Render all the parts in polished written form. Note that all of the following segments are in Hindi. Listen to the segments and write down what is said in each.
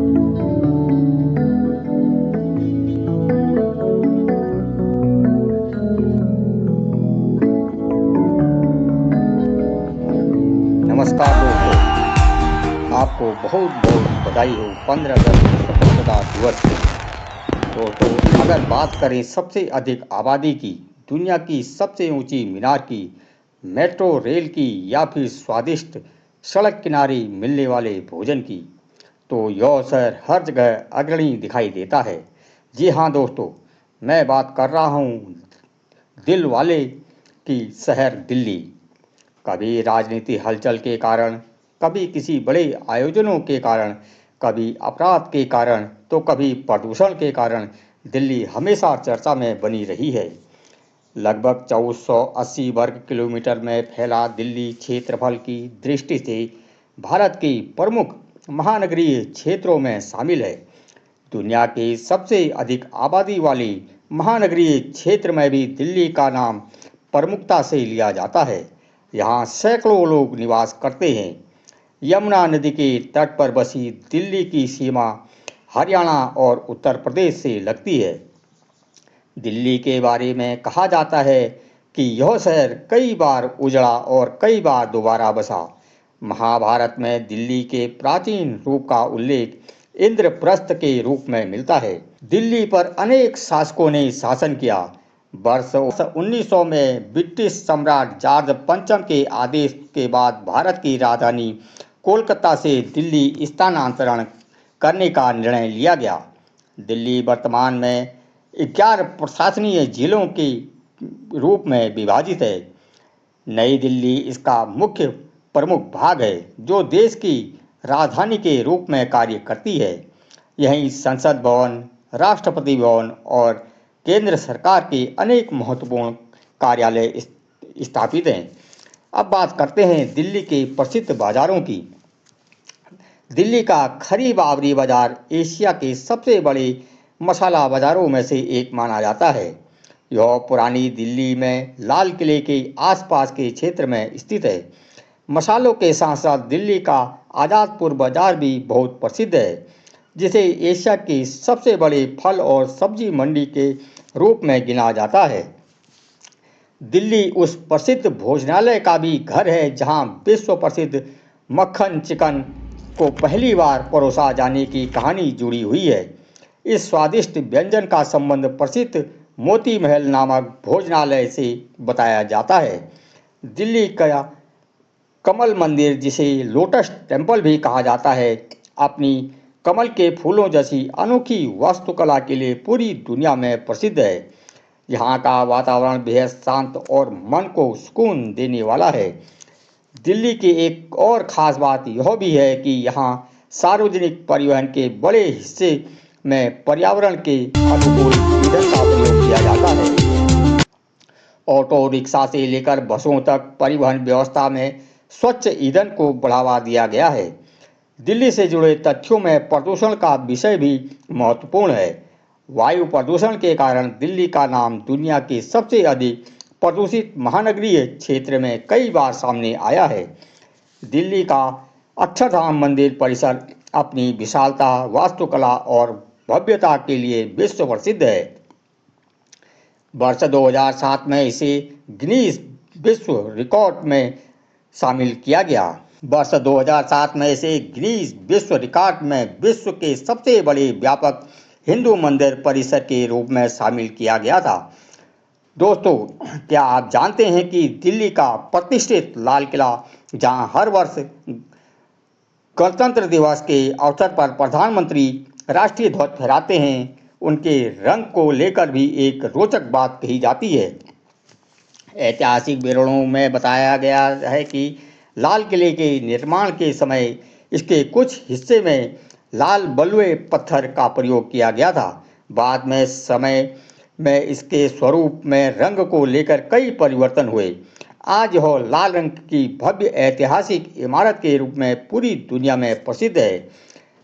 नमस्कार दोस्तों, आपको बहुत बहुत बधाई हो 15 अगस्त स्वतंत्रता दिवस की। दोस्तों, अगर बात करें सबसे अधिक आबादी की, दुनिया की सबसे ऊंची मीनार की, मेट्रो रेल की या फिर स्वादिष्ट सड़क किनारे मिलने वाले भोजन की, तो यह शहर हर जगह अग्रणी दिखाई देता है। जी हाँ दोस्तों, मैं बात कर रहा हूँ दिल वाले की शहर दिल्ली। कभी राजनीति हलचल के कारण, कभी किसी बड़े आयोजनों के कारण, कभी अपराध के कारण, तो कभी प्रदूषण के कारण दिल्ली हमेशा चर्चा में बनी रही है। लगभग 1480 वर्ग किलोमीटर में फैला दिल्ली क्षेत्रफल की दृष्टि से भारत के प्रमुख महानगरीय क्षेत्रों में शामिल है। दुनिया के सबसे अधिक आबादी वाली महानगरीय क्षेत्र में भी दिल्ली का नाम प्रमुखता से लिया जाता है। यहाँ सैकड़ों लोग निवास करते हैं। यमुना नदी के तट पर बसी दिल्ली की सीमा हरियाणा और उत्तर प्रदेश से लगती है। दिल्ली के बारे में कहा जाता है कि यह शहर कई बार उजड़ा और कई बार दोबारा बसा। महाभारत में दिल्ली के प्राचीन रूप का उल्लेख इंद्रप्रस्थ के रूप में मिलता है। दिल्ली पर अनेक शासकों ने शासन किया। वर्ष 1900 में ब्रिटिश सम्राट जॉर्ज पंचम के आदेश के बाद भारत की राजधानी कोलकाता से दिल्ली स्थानांतरण करने का निर्णय लिया गया। दिल्ली वर्तमान में 11 प्रशासनीय जिलों के रूप में विभाजित है। नई दिल्ली इसका मुख्य प्रमुख भाग है, जो देश की राजधानी के रूप में कार्य करती है। यहीं संसद भवन, राष्ट्रपति भवन और केंद्र सरकार के अनेक महत्वपूर्ण कार्यालय स्थापित हैं। अब बात करते हैं दिल्ली के प्रसिद्ध बाजारों की। दिल्ली का खरी बावरी बाजार एशिया के सबसे बड़े मसाला बाजारों में से एक माना जाता है। यह पुरानी दिल्ली में लाल किले के आसपास के क्षेत्र में स्थित है। मसालों के साथ साथ दिल्ली का आज़ादपुर बाजार भी बहुत प्रसिद्ध है, जिसे एशिया की सबसे बड़े फल और सब्जी मंडी के रूप में गिना जाता है। दिल्ली उस प्रसिद्ध भोजनालय का भी घर है जहां विश्व प्रसिद्ध मक्खन चिकन को पहली बार परोसा जाने की कहानी जुड़ी हुई है। इस स्वादिष्ट व्यंजन का संबंध प्रसिद्ध मोती महल नामक भोजनालय से बताया जाता है। दिल्ली का कमल मंदिर, जिसे लोटस टेम्पल भी कहा जाता है, अपनी कमल के फूलों जैसी अनोखी वास्तुकला के लिए पूरी दुनिया में प्रसिद्ध है। यहाँ का वातावरण बेहद शांत और मन को सुकून देने वाला है। दिल्ली की एक और ख़ास बात यह भी है कि यहाँ सार्वजनिक परिवहन के बड़े हिस्से में पर्यावरण के अनुकूल ईंधन का प्रयोग किया जाता है। ऑटो रिक्शा से लेकर बसों तक परिवहन व्यवस्था में स्वच्छ ईंधन को बढ़ावा दिया गया है। दिल्ली से जुड़े तथ्यों में प्रदूषण का विषय भी महत्वपूर्ण है। वायु प्रदूषण के कारण दिल्ली का नाम दुनिया के सबसे अधिक प्रदूषित महानगरीय क्षेत्र में कई बार सामने आया है। दिल्ली का अक्षरधाम मंदिर परिसर अपनी विशालता, वास्तुकला और भव्यता के लिए विश्व प्रसिद्ध है। वर्ष 2007 में इसे गिनीज विश्व रिकॉर्ड में शामिल किया गया। वर्ष 2007 में इसे गिनीज विश्व रिकॉर्ड में विश्व के सबसे बड़े व्यापक हिंदू मंदिर परिसर के रूप में शामिल किया गया था। दोस्तों, क्या आप जानते हैं कि दिल्ली का प्रतिष्ठित लाल किला, जहां हर वर्ष गणतंत्र दिवस के अवसर पर प्रधानमंत्री राष्ट्रीय ध्वज फहराते हैं, उनके रंग को लेकर भी एक रोचक बात कही जाती है। ऐतिहासिक विवरणों में बताया गया है कि लाल किले के निर्माण के समय इसके कुछ हिस्से में लाल बलुए पत्थर का प्रयोग किया गया था। बाद में समय में इसके स्वरूप में रंग को लेकर कई परिवर्तन हुए। आज यह लाल रंग की भव्य ऐतिहासिक इमारत के रूप में पूरी दुनिया में प्रसिद्ध है।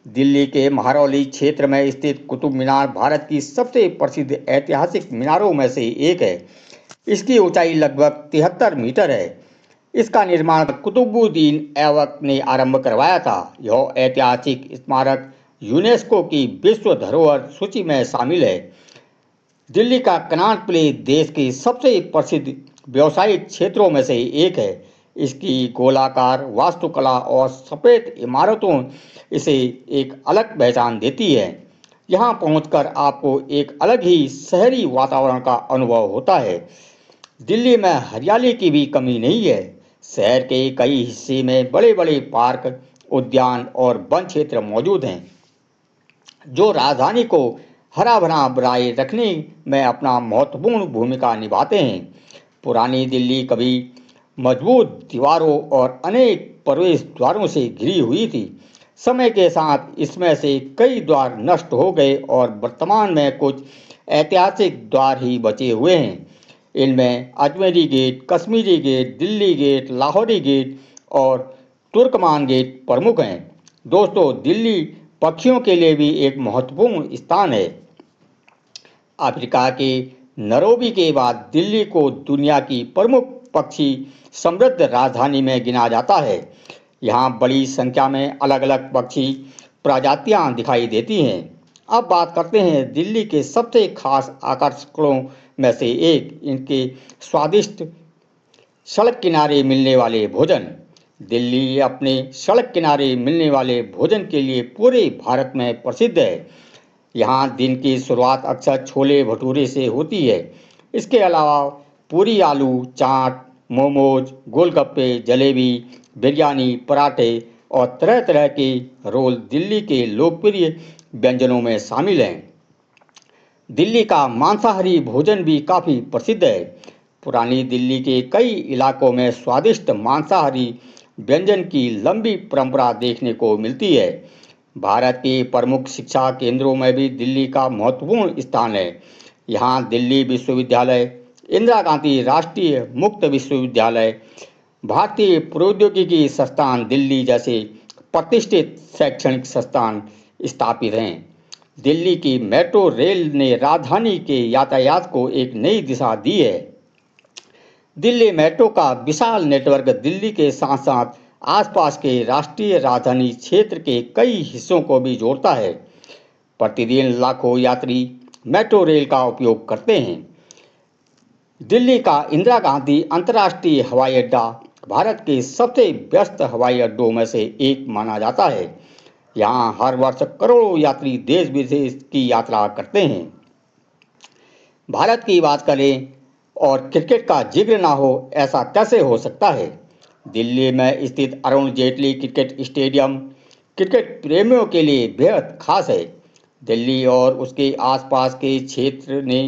दिल्ली के महरौली क्षेत्र में स्थित कुतुब मीनार भारत की सबसे प्रसिद्ध ऐतिहासिक मीनारों में से एक है। इसकी ऊंचाई लगभग 73 मीटर है। इसका निर्माण कुतुबुद्दीन ऐबक ने आरंभ करवाया था। यह ऐतिहासिक स्मारक यूनेस्को की विश्व धरोहर सूची में शामिल है। दिल्ली का कनॉट प्लेस देश के सबसे प्रसिद्ध व्यावसायिक क्षेत्रों में से एक है। इसकी गोलाकार वास्तुकला और सफेद इमारतों इसे एक अलग पहचान देती है। यहाँ पहुंचकर आपको एक अलग ही शहरी वातावरण का अनुभव होता है। दिल्ली में हरियाली की भी कमी नहीं है। शहर के कई हिस्से में बड़े बड़े पार्क, उद्यान और वन क्षेत्र मौजूद हैं, जो राजधानी को हरा भरा बनाए रखने में अपना महत्वपूर्ण भूमिका निभाते हैं। पुरानी दिल्ली कभी मजबूत दीवारों और अनेक प्रवेश द्वारों से घिरी हुई थी। समय के साथ इसमें से कई द्वार नष्ट हो गए और वर्तमान में कुछ ऐतिहासिक द्वार ही बचे हुए हैं। इनमें Ajmeri gate, Kashmiri gate, Delhi gate, Lahori gate और तुर्कमान गेट प्रमुख हैं। दोस्तों, दिल्ली पक्षियों के लिए भी एक महत्वपूर्ण स्थान है। अफ्रीका के नैरोबी के बाद दिल्ली को दुनिया की प्रमुख पक्षी समृद्ध राजधानी में गिना जाता है। यहाँ बड़ी संख्या में अलग अलग पक्षी प्रजातियाँ दिखाई देती हैं। अब बात करते हैं दिल्ली के सबसे खास आकर्षणों में से एक, इनके स्वादिष्ट सड़क किनारे मिलने वाले भोजन। दिल्ली अपने सड़क किनारे मिलने वाले भोजन के लिए पूरे भारत में प्रसिद्ध है। यहाँ दिन की शुरुआत अक्सर छोले भटूरे से होती है। इसके अलावा पूरी, आलू चाट, मोमोज, गोलगप्पे, जलेबी, बिरयानी, पराठे और तरह तरह के रोल दिल्ली के लोकप्रिय व्यंजनों में शामिल हैं। दिल्ली का मांसाहारी भोजन भी काफ़ी प्रसिद्ध है। पुरानी दिल्ली के कई इलाकों में स्वादिष्ट मांसाहारी व्यंजन की लंबी परंपरा देखने को मिलती है। भारत के प्रमुख शिक्षा केंद्रों में भी दिल्ली का महत्वपूर्ण स्थान है। यहाँ दिल्ली विश्वविद्यालय, इंदिरा गांधी राष्ट्रीय मुक्त विश्वविद्यालय, भारतीय प्रौद्योगिकी संस्थान दिल्ली जैसे प्रतिष्ठित शैक्षणिक संस्थान स्थापित हैं। दिल्ली की मेट्रो रेल ने राजधानी के यातायात को एक नई दिशा दी है। दिल्ली मेट्रो का विशाल नेटवर्क दिल्ली के साथ साथ आसपास के राष्ट्रीय राजधानी क्षेत्र के कई हिस्सों को भी जोड़ता है। प्रतिदिन लाखों यात्री मेट्रो रेल का उपयोग करते हैं। दिल्ली का इंदिरा गांधी अंतर्राष्ट्रीय हवाई अड्डा भारत के सबसे व्यस्त हवाई अड्डों में से एक माना जाता है। यहाँ हर वर्ष करोड़ों यात्री देश विदेश की यात्रा करते हैं। भारत की बात करें और क्रिकेट का जिक्र ना हो, ऐसा कैसे हो सकता है। दिल्ली में स्थित Arun Jaitley cricket stadium cricket प्रेमियों के लिए बेहद खास है। दिल्ली और उसके आसपास के क्षेत्र ने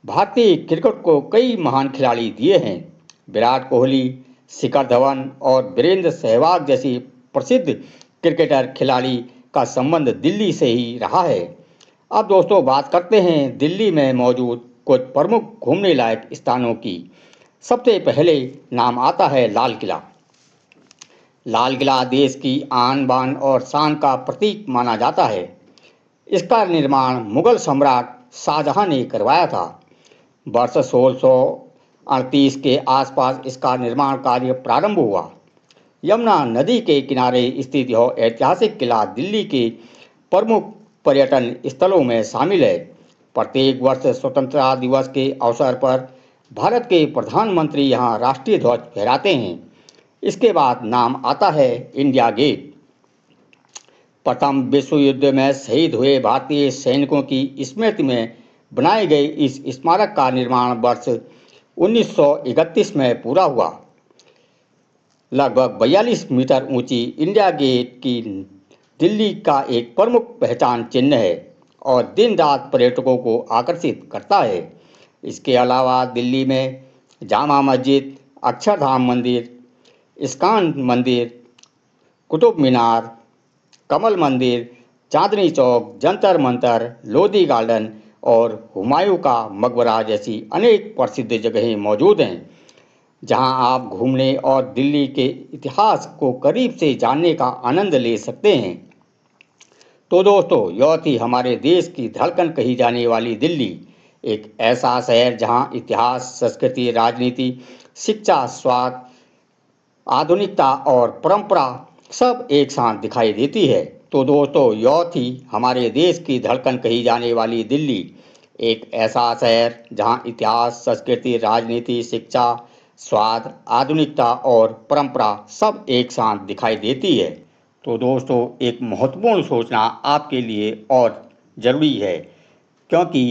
भारतीय क्रिकेट को कई महान खिलाड़ी दिए हैं। विराट कोहली, शिखर धवन और वीरेंद्र सहवाग जैसी प्रसिद्ध क्रिकेटर खिलाड़ी का संबंध दिल्ली से ही रहा है। अब दोस्तों, बात करते हैं दिल्ली में मौजूद कुछ प्रमुख घूमने लायक स्थानों की। सबसे पहले नाम आता है लाल किला। लाल किला देश की आन बान और शान का प्रतीक माना जाता है। इसका निर्माण मुगल सम्राट शाहजहां ने करवाया था। वर्ष 1638 के आसपास इसका निर्माण कार्य प्रारंभ हुआ। यमुना नदी के किनारे स्थित यह ऐतिहासिक किला दिल्ली के प्रमुख पर्यटन स्थलों में शामिल है। प्रत्येक वर्ष स्वतंत्रता दिवस के अवसर पर भारत के प्रधानमंत्री यहाँ राष्ट्रीय ध्वज फहराते हैं। इसके बाद नाम आता है इंडिया गेट। प्रथम विश्व युद्ध में शहीद हुए भारतीय सैनिकों की स्मृति में बनाए गए इस स्मारक का निर्माण वर्ष 1931 में पूरा हुआ। लगभग 42 मीटर ऊंची इंडिया गेट की दिल्ली का एक प्रमुख पहचान चिन्ह है और दिन रात पर्यटकों को आकर्षित करता है। इसके अलावा दिल्ली में जामा मस्जिद, अक्षरधाम मंदिर, इस्कॉन मंदिर, कुतुब मीनार, कमल मंदिर, चांदनी चौक, जंतर मंतर, लोधी गार्डन और हुमायूं का मकबरा जैसी अनेक प्रसिद्ध जगहें मौजूद हैं, जहां आप घूमने और दिल्ली के इतिहास को करीब से जानने का आनंद ले सकते हैं। तो दोस्तों, यह थी हमारे देश की धड़कन कही जाने वाली दिल्ली, एक ऐसा शहर जहां इतिहास, संस्कृति, राजनीति, शिक्षा, स्वास्थ्य, आधुनिकता और परंपरा सब एक साथ दिखाई देती है। तो दोस्तों, यह थी हमारे देश की धड़कन कही जाने वाली दिल्ली, एक ऐसा शहर जहां इतिहास, संस्कृति, राजनीति, शिक्षा, स्वाद, आधुनिकता और परंपरा सब एक साथ दिखाई देती है। तो दोस्तों, एक महत्वपूर्ण सूचना आपके लिए और ज़रूरी है, क्योंकि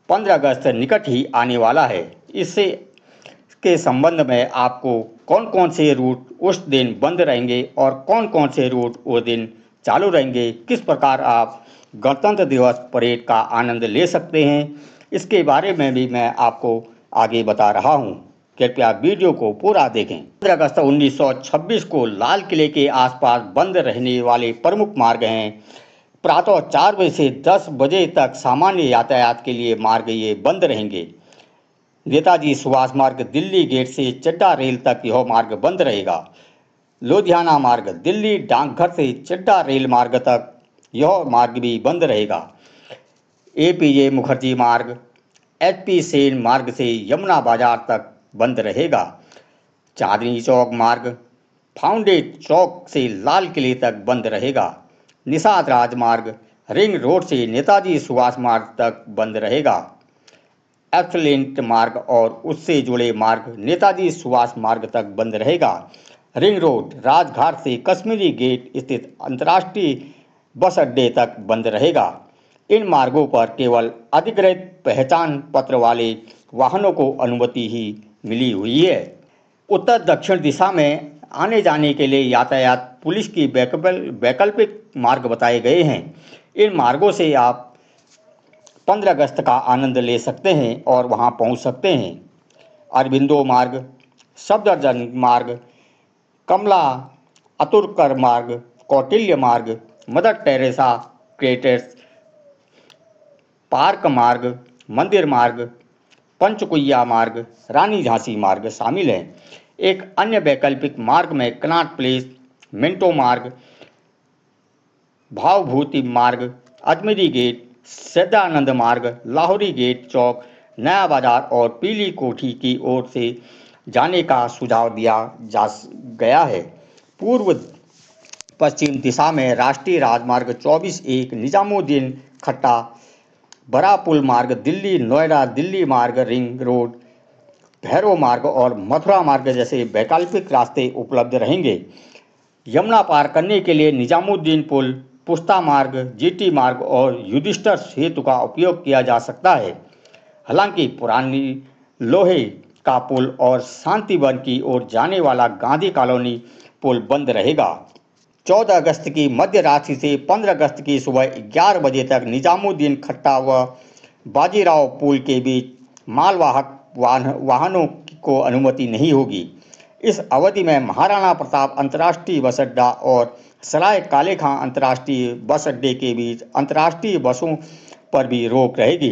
15 अगस्त निकट ही आने वाला है। इससे के संबंध में आपको कौन कौन से रूट उस दिन बंद रहेंगे और कौन कौन से रूट उस दिन चालू रहेंगे, किस प्रकार आप गणतंत्र दिवस परेड का आनंद ले सकते हैं, इसके बारे में भी मैं आपको आगे बता रहा हूं। कृपया वीडियो को पूरा देखें। 15 अगस्त 1926 को लाल किले के आसपास बंद रहने वाले प्रमुख मार्ग हैं। प्रातः 4 बजे से 10 बजे तक सामान्य यातायात के लिए मार्ग ये बंद रहेंगे। नेताजी सुभाष मार्ग दिल्ली गेट से चड्डा रेल तक यह मार्ग बंद रहेगा। लुधियाना मार्ग दिल्ली डाकघर से चड्डा रेल मार्ग तक यह मार्ग भी बंद रहेगा। एपीजे मुखर्जी मार्ग एचपी सेन मार्ग से यमुना बाजार तक बंद रहेगा। चांदनी चौक मार्ग फाउंडेन चौक से लाल किले तक बंद रहेगा। निषाद राजमार्ग रिंग रोड से नेताजी सुभाष मार्ग तक बंद रहेगा। एक्सलेंट मार्ग और उससे जुड़े मार्ग नेताजी सुभाष मार्ग तक बंद रहेगा। रिंग रोड राजघाट से कश्मीरी गेट स्थित अंतर्राष्ट्रीय बस अड्डे तक बंद रहेगा। इन मार्गों पर केवल अधिकृत पहचान पत्र वाले वाहनों को अनुमति ही मिली हुई है। उत्तर दक्षिण दिशा में आने जाने के लिए यातायात पुलिस की वैकल्पिक मार्ग बताए गए हैं। इन मार्गों से आप 15 अगस्त का आनंद ले सकते हैं और वहां पहुंच सकते हैं। अरबिंदो मार्ग, सफदरजंग मार्ग, कमला अतुर्कर मार्ग, कौटिल्य मार्ग, मदर टेरेसा क्रेटर्स पार्क मार्ग, मंदिर मार्ग, पंचकुइया मार्ग, रानी झांसी मार्ग शामिल हैं। एक अन्य वैकल्पिक मार्ग में कनॉट प्लेस, मिंटो मार्ग, भावभूति मार्ग, अजमेरी गेट, सदानंद मार्ग, लाहौरी गेट चौक, नया बाजार और पीली कोठी की ओर से जाने का सुझाव दिया जा गया है। पूर्व पश्चिम दिशा में राष्ट्रीय राजमार्ग 24-1, निजामुद्दीन खट्टा, बड़ा पुल मार्ग, दिल्ली नोएडा दिल्ली मार्ग, रिंग रोड, भैरव मार्ग और मथुरा मार्ग जैसे वैकल्पिक रास्ते उपलब्ध रहेंगे। यमुना पार करने के लिए निजामुद्दीन पुल, पुस्ता मार्ग, जीटी मार्ग और युधिष्ठिर सेतु का उपयोग किया जा सकता है। हालांकि पुरानी लोहे का पुल और शांतिवन की ओर जाने वाला गांधी कॉलोनी पुल बंद रहेगा। 14 अगस्त की मध्य रात्रि से 15 अगस्त की सुबह 11 बजे तक निजामुद्दीन खट्टा व बाजीराव पुल के बीच मालवाहक वाहनों को अनुमति नहीं होगी। इस अवधि में महाराणा प्रताप अंतर्राष्ट्रीय बस अड्डा और सराय काले खां अंतर्राष्ट्रीय बस अड्डे के बीच अंतर्राष्ट्रीय बसों पर भी रोक रहेगी।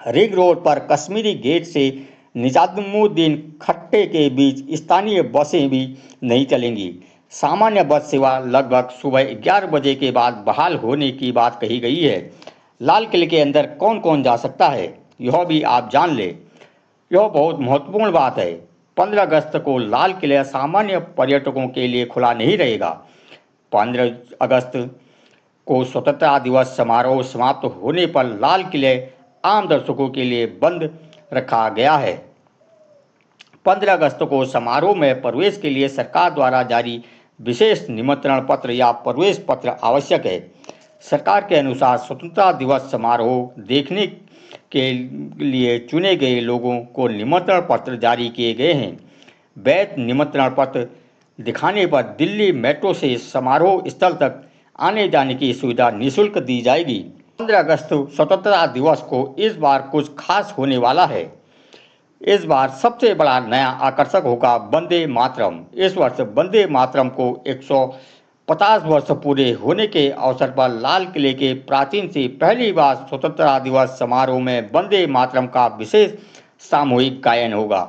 रिंग रोड पर कश्मीरी गेट से निजामुद्दीन खट्टे के बीच स्थानीय बसें भी नहीं चलेंगी। सामान्य बस सेवा लगभग सुबह 11 बजे के बाद बहाल होने की बात कही गई है। लाल किले के अंदर कौन कौन जा सकता है, यह भी आप जान लें। यह बहुत महत्वपूर्ण बात है। 15 अगस्त को लाल किला सामान्य पर्यटकों के लिए खुला नहीं रहेगा। 15 अगस्त को स्वतंत्रता दिवस समारोह समाप्त होने पर लाल किले आम दर्शकों के लिए बंद रखा गया है। 15 अगस्त को समारोह में प्रवेश के लिए सरकार द्वारा जारी विशेष निमंत्रण पत्र या प्रवेश पत्र आवश्यक है। सरकार के अनुसार स्वतंत्रता दिवस समारोह देखने के लिए चुने गए लोगों को निमंत्रण पत्र जारी किए गए हैं। वैध निमंत्रण पत्र दिखाने पर दिल्ली मेट्रो से समारोह स्थल तक आने जाने की सुविधा निःशुल्क दी जाएगी। 15 अगस्त स्वतंत्रता दिवस को इस बार कुछ खास होने वाला है। इस बार सबसे बड़ा नया आकर्षक होगा वंदे मातरम। इस वर्ष वंदे मातरम को 150 वर्ष पूरे होने के अवसर पर लाल किले के प्राचीन से पहली बार स्वतंत्रता दिवस समारोह में वंदे मातरम का विशेष सामूहिक गायन होगा।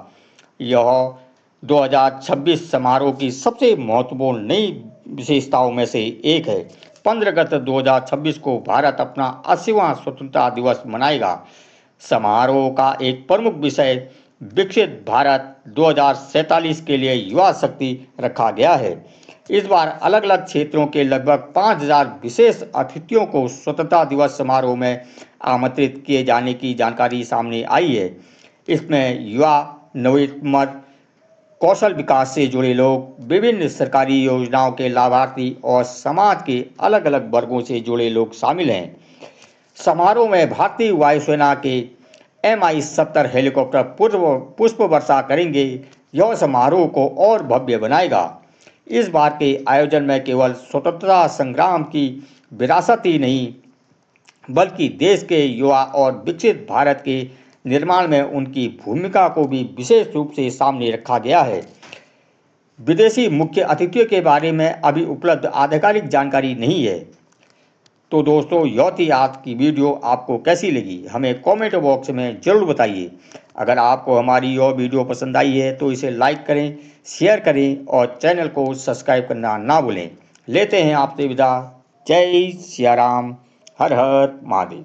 यह 2026 समारोह की सबसे महत्वपूर्ण नई विशेषताओं में से एक है। 15 अगस्त 2026 को भारत अपना 80वां स्वतंत्रता दिवस मनाएगा। समारोह का एक प्रमुख विषय विकसित भारत 2047 के लिए युवा शक्ति रखा गया है। इस बार अलग अलग क्षेत्रों के लगभग 5,000 विशेष अतिथियों को स्वतंत्रता दिवस समारोह में आमंत्रित किए जाने की जानकारी सामने आई है। इसमें युवा, नवोन्मेष, कौशल विकास से जुड़े लोग, विभिन्न सरकारी योजनाओं के लाभार्थी और समाज के अलग अलग वर्गों से जुड़े लोग शामिल हैं। समारोह में भारतीय वायुसेना के Mi-17 हेलीकॉप्टर पुष्प वर्षा करेंगे। यह समारोह को और भव्य बनाएगा। इस बार के आयोजन में केवल स्वतंत्रता संग्राम की विरासत ही नहीं, बल्कि देश के युवा और विकसित भारत के निर्माण में उनकी भूमिका को भी विशेष रूप से सामने रखा गया है। विदेशी मुख्य अतिथियों के बारे में अभी उपलब्ध आधिकारिक जानकारी नहीं है। तो दोस्तों, यह थी आज की वीडियो। आपको कैसी लगी हमें कमेंट बॉक्स में ज़रूर बताइए। अगर आपको हमारी यह वीडियो पसंद आई है तो इसे लाइक करें, शेयर करें और चैनल को सब्सक्राइब करना ना भूलें। लेते हैं आपसे विदा। जय सिया राम, हर हर महादेव।